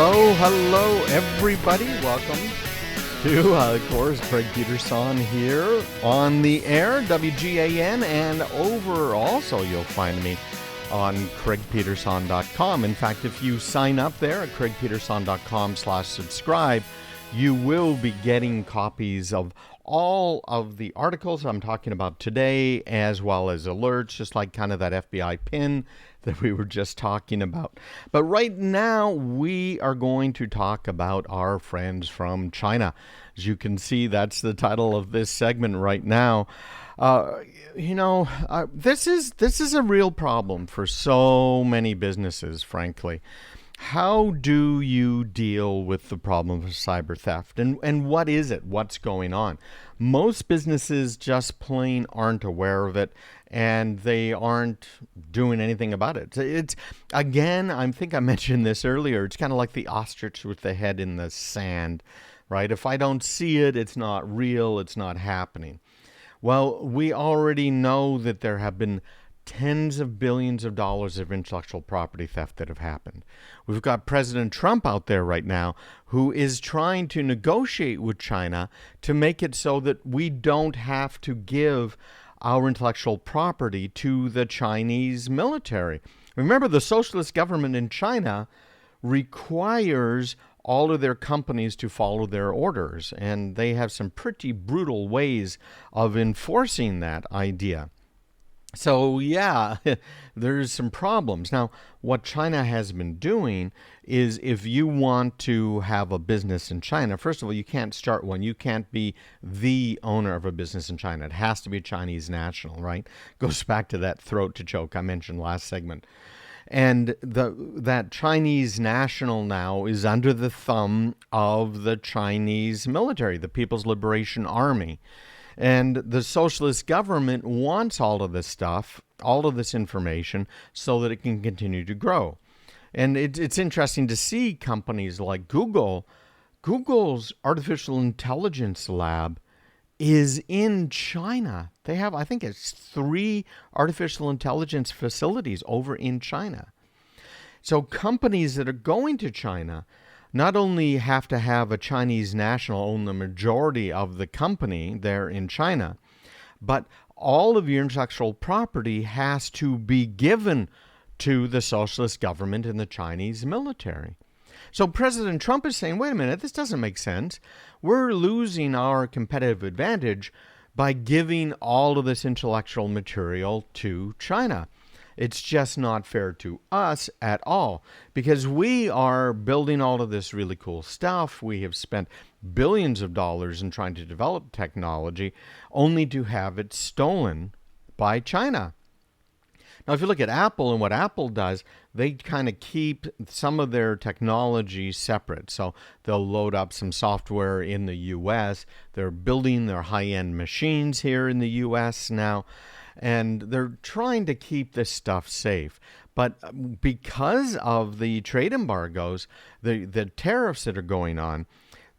Hello, everybody. Welcome to, of course, Craig Peterson here on the air, WGAN, and over also you'll find me on craigpeterson.com. In fact, if you sign up there at craigpeterson.com/subscribe, you will be getting copies of all of the articles I'm talking about today, as well as alerts, just like kind of that FBI pin that we were just talking about. But right now, we are going to talk about our friends from China. As you can see, that's the title of this segment right now. This is a real problem for so many businesses, frankly. How do you deal with the problem of cyber theft? And what is it? What's going on? Most businesses just plain aren't aware of it, and they aren't doing anything about it. It's again, I think I mentioned this earlier, it's kind of like the ostrich with the head in the sand, right? If I don't see it, it's not real, it's not happening. Well, we already know that there have been tens of billions of dollars of intellectual property theft that have happened. We've got President Trump out there right now who is trying to negotiate with China to make it so that we don't have to give our intellectual property to the Chinese military. Remember, the socialist government in China requires all of their companies to follow their orders, and they have some pretty brutal ways of enforcing that idea. So, yeah, there's some problems. Now, what China has been doing is if you want to have a business in China, first of all, you can't start one. You can't be the owner of a business in China. It has to be a Chinese national, right? Goes back to that throat to choke I mentioned last segment. And that Chinese national now is under the thumb of the Chinese military, the People's Liberation Army. And the socialist government wants all of this stuff, all of this information, so that it can continue to grow. And it's interesting to see companies like Google. Google's artificial intelligence lab is in China. They have, I think it's 3 artificial intelligence facilities over in China. So companies that are going to China not only have to have a Chinese national own the majority of the company there in China, but all of your intellectual property has to be given to the socialist government and the Chinese military. So President Trump is saying, wait a minute, this doesn't make sense. We're losing our competitive advantage by giving all of this intellectual material to China. It's just not fair to us at all because we are building all of this really cool stuff. We have spent billions of dollars in trying to develop technology only to have it stolen by China. Now, if you look at Apple and what Apple does, they kind of keep some of their technology separate. So they'll load up some software in the U.S. They're building their high-end machines here in the U.S. now. And they're trying to keep this stuff safe. But because of the trade embargoes, the tariffs that are going on,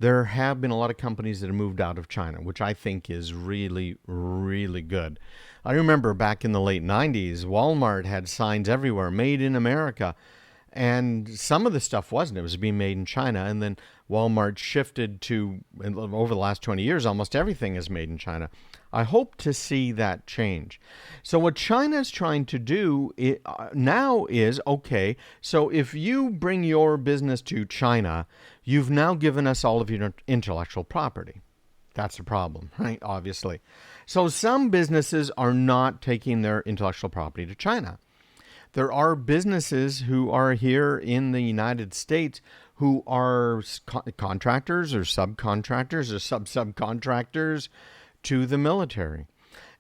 there have been a lot of companies that have moved out of China, which I think is really, really good. I remember back in the late 90s, Walmart had signs everywhere, made in America. And some of the stuff wasn't. It was being made in China. And then Walmart shifted to, over the last 20 years, almost everything is made in China. I hope to see that change. So what China is trying to do now is, okay, so if you bring your business to China, you've now given us all of your intellectual property. That's the problem, right? Obviously. So some businesses are not taking their intellectual property to China. There are businesses who are here in the United States who are contractors or subcontractors or subcontractors to the military.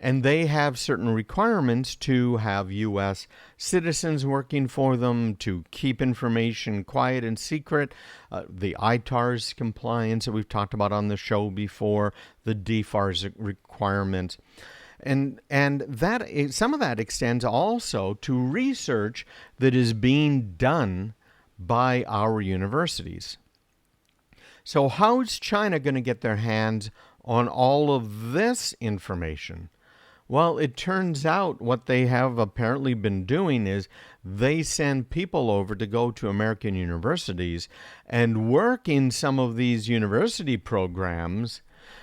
And they have certain requirements to have U.S. citizens working for them, to keep information quiet and secret, the ITAR's compliance that we've talked about on the show before, the DFARS requirements. And that some of that extends also to research that is being done by our universities. So how's China going to get their hands on all of this information? Well, it turns out what they have apparently been doing is they send people over to go to American universities and work in some of these university programs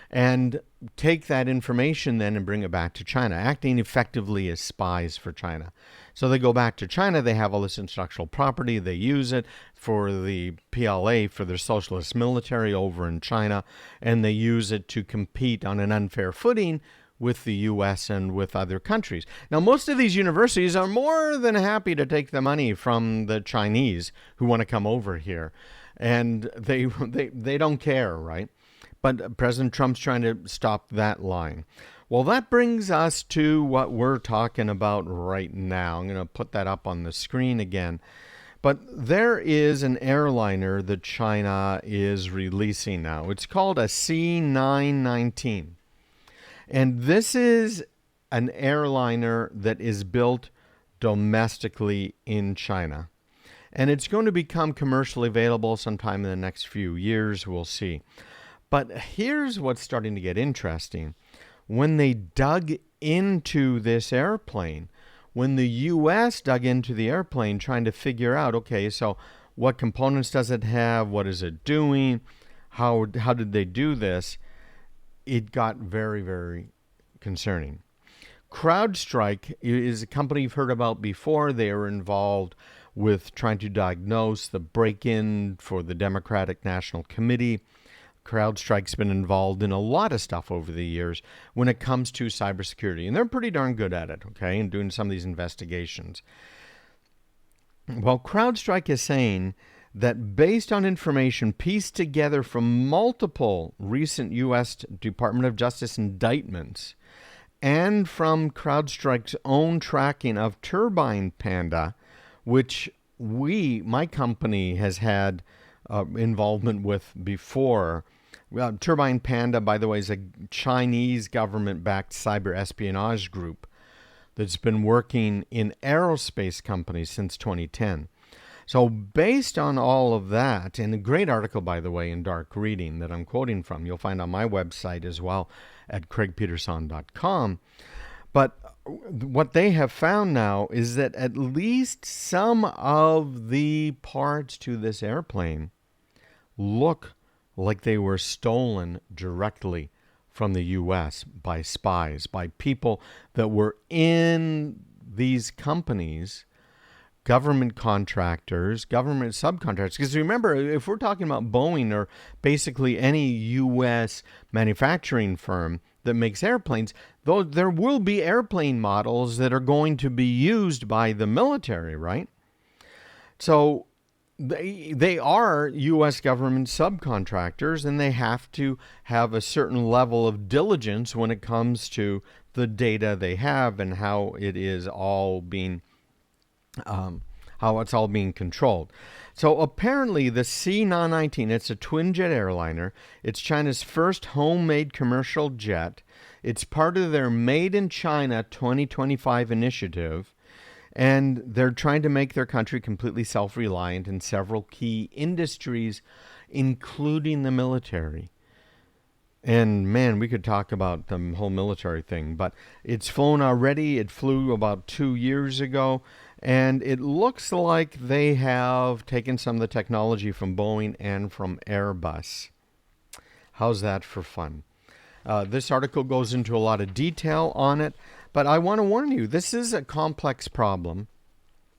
and take that information then and bring it back to China, acting effectively as spies for China. So they go back to China, they have all this intellectual property, they use it for the PLA, for their socialist military over in China, and they use it to compete on an unfair footing with the U.S. and with other countries. Now, most of these universities are more than happy to take the money from the Chinese who want to come over here, and they don't care, right? But President Trump's trying to stop that line. Well, that brings us to what we're talking about right now. I'm going to put that up on the screen again. But there is an airliner that China is releasing now. It's called a C919. And this is an airliner that is built domestically in China. And it's going to become commercially available sometime in the next few years. We'll see. But here's what's starting to get interesting. When they dug into this airplane, when the U.S. dug into the airplane trying to figure out, okay, so what components does it have? What is it doing? How did they do this? It got very, very concerning. CrowdStrike is a company you've heard about before. They are involved with trying to diagnose the break-in for the Democratic National Committee. CrowdStrike's been involved in a lot of stuff over the years when it comes to cybersecurity, and they're pretty darn good at it, okay, and doing some of these investigations. Well, CrowdStrike is saying that based on information pieced together from multiple recent U.S. Department of Justice indictments and from CrowdStrike's own tracking of Turbine Panda, which my company has had involvement with before. Turbine Panda, by the way, is a Chinese government-backed cyber espionage group that's been working in aerospace companies since 2010. So based on all of that, and a great article, by the way, in Dark Reading that I'm quoting from, you'll find on my website as well at craigpeterson.com. But what they have found now is that at least some of the parts to this airplane look like they were stolen directly from the U.S. by spies, by people that were in these companies, government contractors, government subcontractors. Because remember, if we're talking about Boeing or basically any U.S. manufacturing firm that makes airplanes, though there will be airplane models that are going to be used by the military, right? So they are U.S. government subcontractors, and they have to have a certain level of diligence when it comes to the data they have and how it is all being how it's all being controlled. So apparently the C919, it's a twin-jet airliner. It's China's first homemade commercial jet. It's part of their Made in China 2025 initiative, and they're trying to make their country completely self-reliant in several key industries, including the military. And man, we could talk about the whole military thing, but it's flown already. It flew about 2 years ago. And it looks like they have taken some of the technology from Boeing and from Airbus. How's that for fun? This article goes into a lot of detail on it, but I want to warn you, this is a complex problem.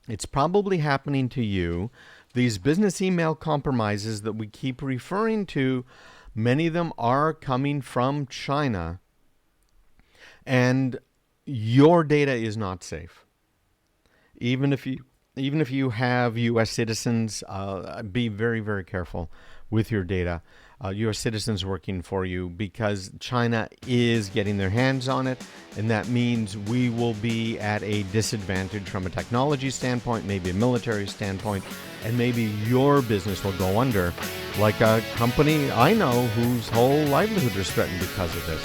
It's probably happening to you. These business email compromises that we keep referring to, many of them are coming from China, and your data is not safe. Even if you have U.S. citizens, be very, very careful with your data. U.S. citizens working for you, because China is getting their hands on it, and that means we will be at a disadvantage from a technology standpoint, maybe a military standpoint, and maybe your business will go under, like a company I know whose whole livelihood is threatened because of this.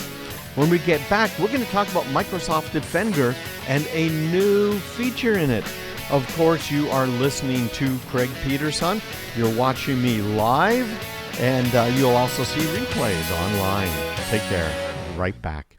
When we get back, we're going to talk about Microsoft Defender and a new feature in it. Of course, you are listening to Craig Peterson. You're watching me live, and you'll also see replays online. Take care. Right back.